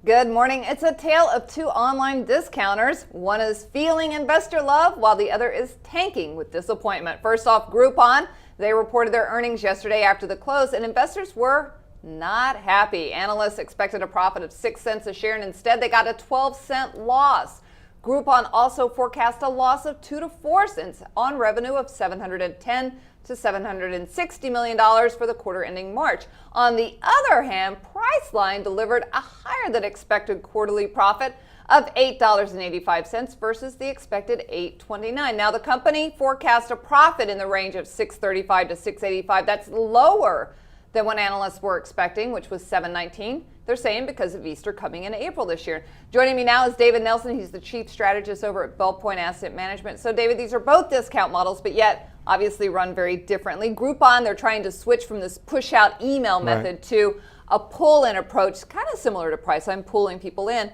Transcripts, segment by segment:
Good morning. It's a tale of two online discounters. One is feeling investor love while the other is tanking with disappointment. First off, Groupon. They reported their earnings yesterday after the close, and investors were not happy. Analysts expected a profit of 6 cents a share, and instead they got a 12-cent loss. Groupon also forecast a loss of 2 to 4 cents on revenue of $710 to $760 million for the quarter ending March. On the other hand, Priceline delivered a higher than expected quarterly profit of $8.85 versus the expected $8.29. Now the company forecast a profit in the range of $6.35 to $6.85. That's lower than what analysts were expecting, which was $7.19. They're saying because of Easter coming in April this year. Joining me now is David Nelson. He's the chief strategist over at Belpointe Asset Management. So David, these are both discount models, but yet obviously run very differently. Groupon, they're trying to switch from this push out email method to a pull-in approach, kind of similar to Priceline, pulling people in.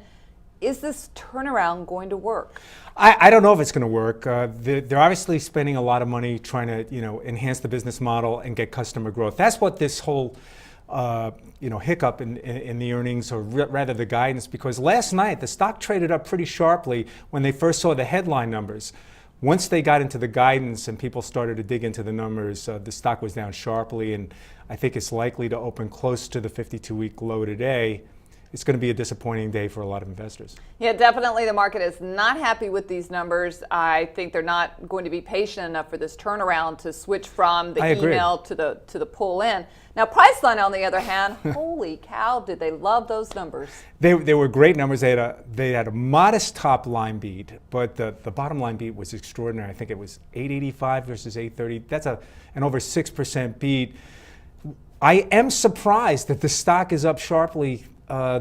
Is this turnaround going to work? I don't know if it's going to work. They're obviously spending a lot of money trying to, enhance the business model and get customer growth. That's what this whole, hiccup in the earnings, or rather the guidance, because last night the stock traded up pretty sharply when they first saw the headline numbers. Once they got into the guidance and people started to dig into the numbers, the stock was down sharply, and I think it's likely to open close to the 52-week low today. It's going to be a disappointing day for a lot of investors. Yeah, definitely the market is not happy with these numbers. I think they're not going to be patient enough for this turnaround to switch from the email to the pull in. Now Priceline, on the other hand, holy cow, did they love those numbers. They were great numbers. They had a modest top line beat, but the bottom line beat was extraordinary. I think it was 885 versus 830. That's an over 6% beat. I am surprised that the stock is up sharply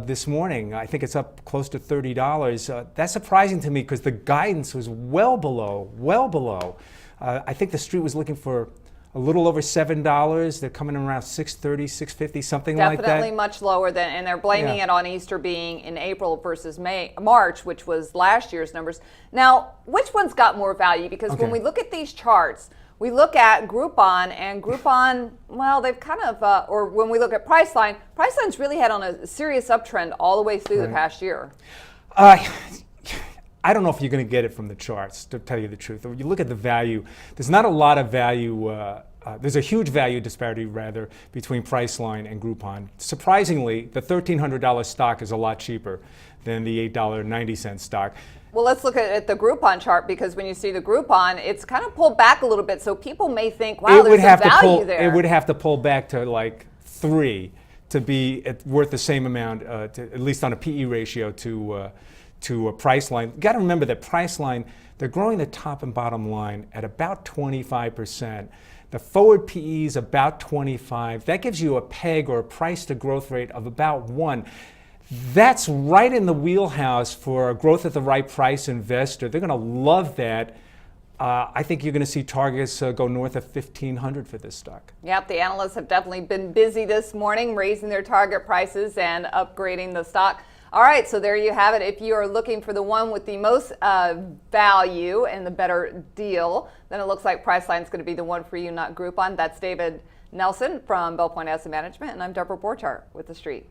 this morning. I think it's up close to $30. That's surprising to me because the guidance was well below. I think the street was looking for a little over $7. They're coming around $6.30, $6.50, something like that. Definitely much lower than, and they're blaming it on Easter being in April versus March, which was last year's numbers. Now, which one's got more value? Because when we look at these charts, we look at Groupon, and Groupon, well, they've kind of, or when we look at Priceline, Priceline's really had on a serious uptrend all the way through the past year. I don't know if you're going to get it from the charts, to tell you the truth. When you look at the value, there's not a lot of value. There's a huge value disparity, rather, between Priceline and Groupon. Surprisingly, the $1,300 stock is a lot cheaper than the $8.90 stock. Well, let's look at the Groupon chart, because when you see the Groupon, it's kind of pulled back a little bit. So people may think, wow, there's some value there. It would have to pull back to like 3 to be worth the same amount, at least on a PE ratio, to a Priceline. You got to remember that Priceline, they're growing the top and bottom line at about 25%. The forward PE is about 25. That gives you a PEG, or a price to growth rate, of about 1. That's right in the wheelhouse for a growth at the right price investor. They're going to love that. I think you're going to see targets go north of 1,500 for this stock. Yep, the analysts have definitely been busy this morning, raising their target prices and upgrading the stock. All right, so there you have it. If you are looking for the one with the most value and the better deal, then it looks like Priceline is going to be the one for you, not Groupon. That's David Nelson from Belpointe Asset Management, and I'm Deborah Borchardt with The Street.